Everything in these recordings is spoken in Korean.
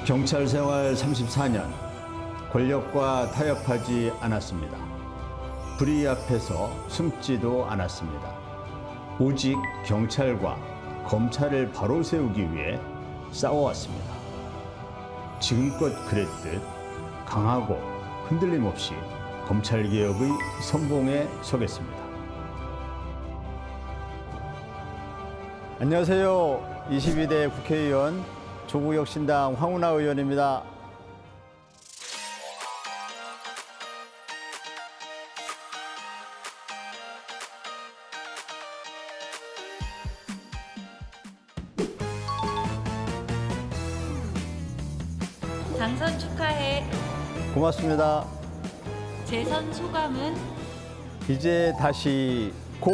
경찰 생활 34년, 권력과 타협하지 않았습니다. 불의 앞에서 숨지도 않았습니다. 오직 경찰과 검찰을 바로 세우기 위해 싸워왔습니다. 지금껏 그랬듯 강하고 흔들림 없이 검찰개혁의 선봉에 서겠습니다. 안녕하세요. 22대 국회의원 조국혁신당 황운하 의원입니다. 당선 축하해. 고맙습니다. 재선 소감은? 이제 다시 고!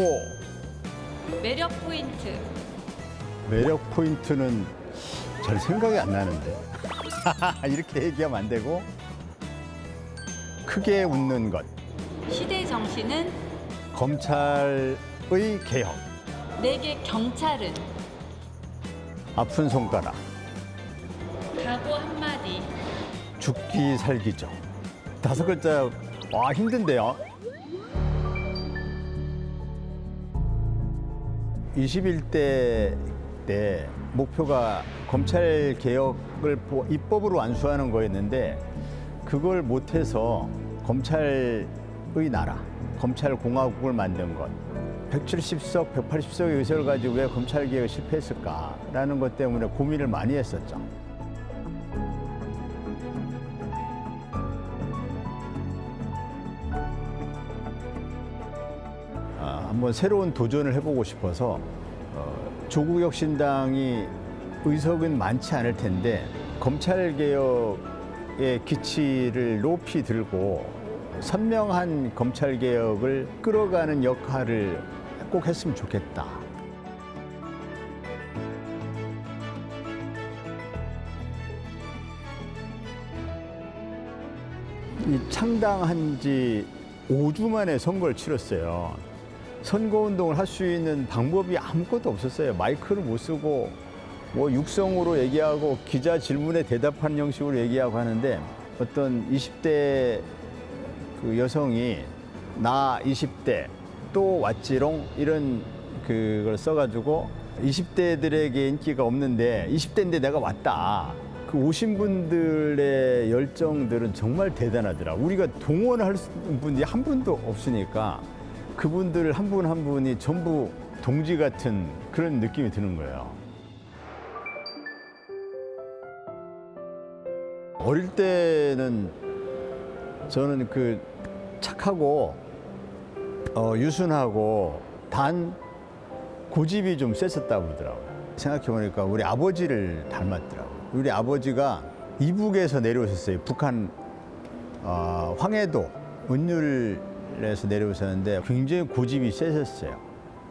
매력 포인트. 매력 포인트는 잘 생각이 안 나는데. 이렇게 얘기하면 안 되고. 크게 웃는 것. 시대 정신은? 검찰의 개혁. 내게 경찰은? 아픈 손가락. 각오 한마디. 죽기 살기죠. 5글자, 와, 힘든데요. 21대 때 목표가 검찰 개혁을 입법으로 완수하는 거였는데 그걸 못해서 검찰의 나라, 검찰공화국을 만든 것. 170석, 180석의 의석을 가지고 왜 검찰 개혁을 실패했을까라는 것 때문에 고민을 많이 했었죠. 한번 새로운 도전을 해보고 싶어서 조국혁신당이 의석은 많지 않을 텐데 검찰개혁의 기치를 높이 들고 선명한 검찰개혁을 끌어가는 역할을 꼭 했으면 좋겠다. 이 창당한 지 5주 만에 선거를 치렀어요. 선거운동을 할 수 있는 방법이 아무것도 없었어요. 마이크를 못 쓰고 뭐 육성으로 얘기하고 기자 질문에 대답하는 형식으로 얘기하고 하는데 어떤 20대 그 여성이 나 20대 또 왔지롱 이런 그걸 써가지고 20대들에게 인기가 없는데 20대인데 내가 왔다. 그 오신 분들의 열정들은 정말 대단하더라. 우리가 동원할 분이 한 분도 없으니까 그분들 한 분 한 분이 전부 동지 같은 그런 느낌이 드는 거예요. 어릴 때는 저는 그 착하고 유순하고 단 고집이 좀 셌었다고 그러더라고요. 생각해보니까 우리 아버지를 닮았더라고요. 우리 아버지가 이북에서 내려오셨어요. 북한 황해도 은율에서 내려오셨는데 굉장히 고집이 세셨어요.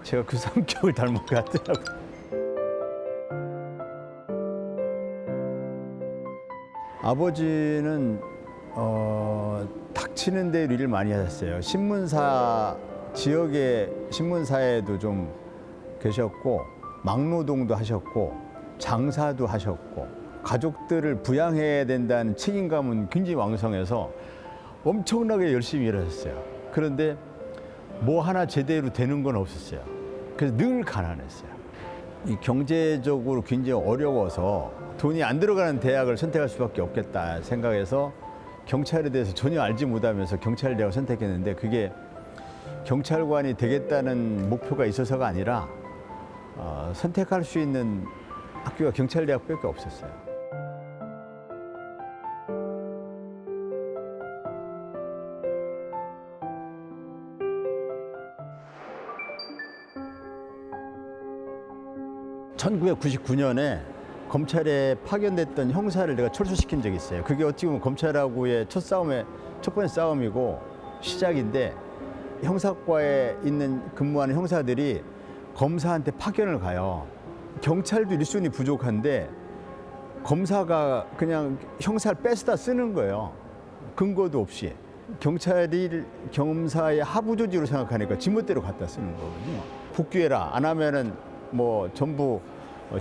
제가 그 성격을 닮은 것 같더라고요. 아버지는 닥치는 대로 일을 많이 하셨어요. 신문사 지역의 신문사에도 좀 계셨고 막노동도 하셨고 장사도 하셨고 가족들을 부양해야 된다는 책임감은 굉장히 왕성해서 엄청나게 열심히 일하셨어요. 그런데 뭐 하나 제대로 되는 건 없었어요. 그래서 늘 가난했어요. 이 경제적으로 굉장히 어려워서 돈이 안 들어가는 대학을 선택할 수밖에 없겠다 생각해서 경찰에 대해서 전혀 알지 못하면서 경찰대학을 선택했는데 그게 경찰관이 되겠다는 목표가 있어서가 아니라 선택할 수 있는 학교가 경찰대학밖에 없었어요. (1999년에) 검찰에 파견됐던 형사를 내가 철수시킨 적이 있어요. 그게 어떻게 보면 검찰하고의 첫 번째 싸움이고 시작인데 형사과에 근무하는 형사들이 검사한테 파견을 가요. 경찰도 일손이 부족한데 검사가 그냥 형사를 뺏어다 쓰는 거예요. 근거도 없이. 경찰이 검사의 하부 조직으로 생각하니까 지멋대로 갖다 쓰는 거거든요. 복귀해라. 안 하면은 뭐 전부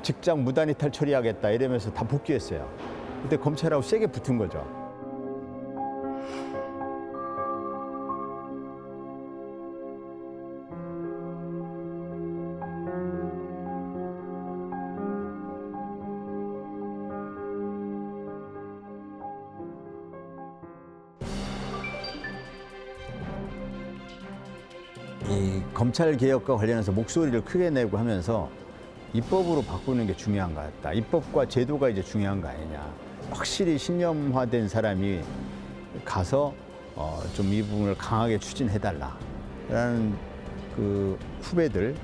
직장 무단 이탈 처리하겠다 이러면서 다 복귀했어요. 그때 검찰하고 세게 붙은 거죠. 이 검찰 개혁과 관련해서 목소리를 크게 내고 하면서 입법으로 바꾸는 게 중요한 것 같다. 입법과 제도가 이제 중요한 거 아니냐. 확실히 신념화된 사람이 가서 좀 이 부분을 강하게 추진해달라라는 그 후배들의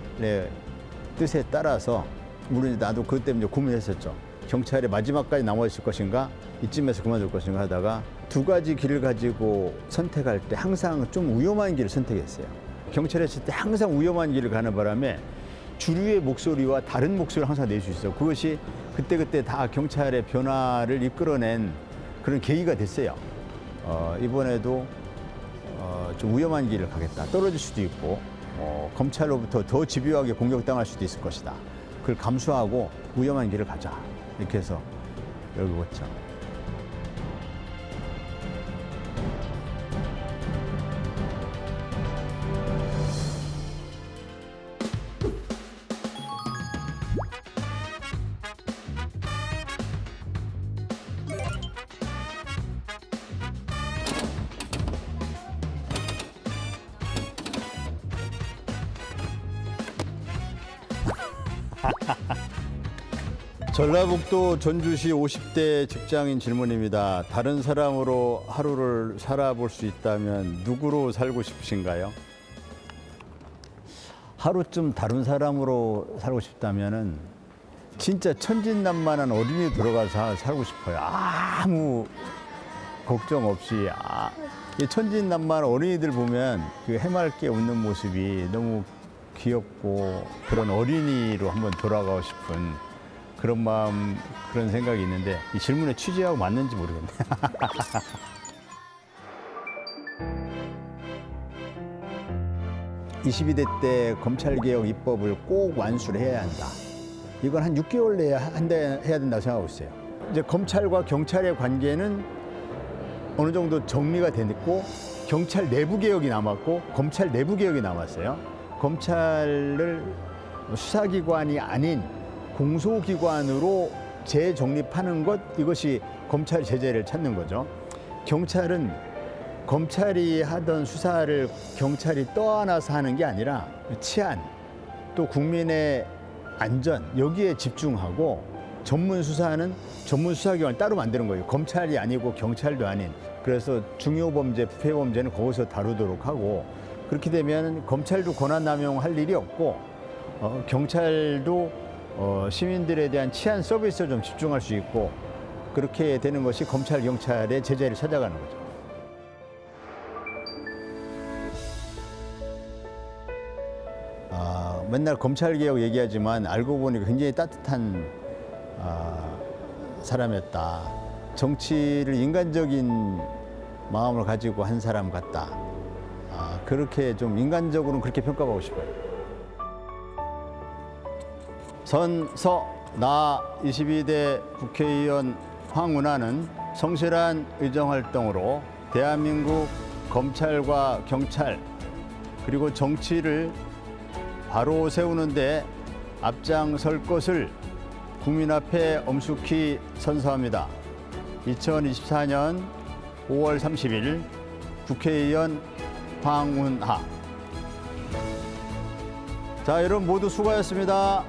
뜻에 따라서 물론 나도 그것 때문에 고민했었죠. 경찰에 마지막까지 남아있을 것인가, 이쯤에서 그만둘 것인가 하다가 두 가지 길을 가지고 선택할 때 항상 좀 위험한 길을 선택했어요. 경찰에 있을 때 항상 위험한 길을 가는 바람에 주류의 목소리와 다른 목소리를 항상 낼 수 있어요. 그것이 그때그때 다 경찰의 변화를 이끌어낸 그런 계기가 됐어요. 이번에도 좀 위험한 길을 가겠다. 떨어질 수도 있고 검찰로부터 더 집요하게 공격당할 수도 있을 것이다. 그걸 감수하고 위험한 길을 가자. 이렇게 해서 여기 왔죠. 전라북도 전주시 50대 직장인 질문입니다. 다른 사람으로 하루를 살아볼 수 있다면 누구로 살고 싶으신가요? 하루쯤 다른 사람으로 살고 싶다면은 진짜 천진난만한 어린이 들어가서 살고 싶어요. 아무 걱정 없이. 이 천진난만한 어린이들 보면 그 해맑게 웃는 모습이 너무 귀엽고 그런 어린이로 한번 돌아가고 싶은 그런 마음, 그런 생각이 있는데 이 질문의 취지하고 맞는지 모르겠네. 22대 때 검찰개혁 입법을 꼭 완수를 해야 한다. 이건 한 6개월 내에 해야 된다고 생각하고 있어요. 이제 검찰과 경찰의 관계는 어느 정도 정리가 됐고 경찰 내부 개혁이 남았고 검찰 내부 개혁이 남았어요. 검찰을 수사기관이 아닌 공소기관으로 재정립하는 것, 이것이 검찰 제재를 찾는 거죠. 경찰은 검찰이 하던 수사를 경찰이 떠안아서 하는 게 아니라 치안, 또 국민의 안전, 여기에 집중하고 전문 수사는 전문 수사기관을 따로 만드는 거예요. 검찰이 아니고 경찰도 아닌. 그래서 중요범죄, 부패범죄는 거기서 다루도록 하고, 그렇게 되면 검찰도 권한남용할 일이 없고 경찰도 시민들에 대한 치안 서비스에 좀 집중할 수 있고, 그렇게 되는 것이 검찰, 경찰의 제재를 찾아가는 거죠. 맨날 검찰개혁 얘기하지만 알고 보니까 굉장히 따뜻한 사람이었다. 정치를 인간적인 마음을 가지고 한 사람 같다. 그렇게 좀 인간적으로는 그렇게 평가하고 싶어요. 선서 나 22대 국회의원 황운하는 성실한 의정활동으로 대한민국 검찰과 경찰 그리고 정치를 바로 세우는 데 앞장설 것을 국민 앞에 엄숙히 선서합니다. 2024년 5월 30일 국회의원 황운하. 자, 여러분 모두 수고하셨습니다.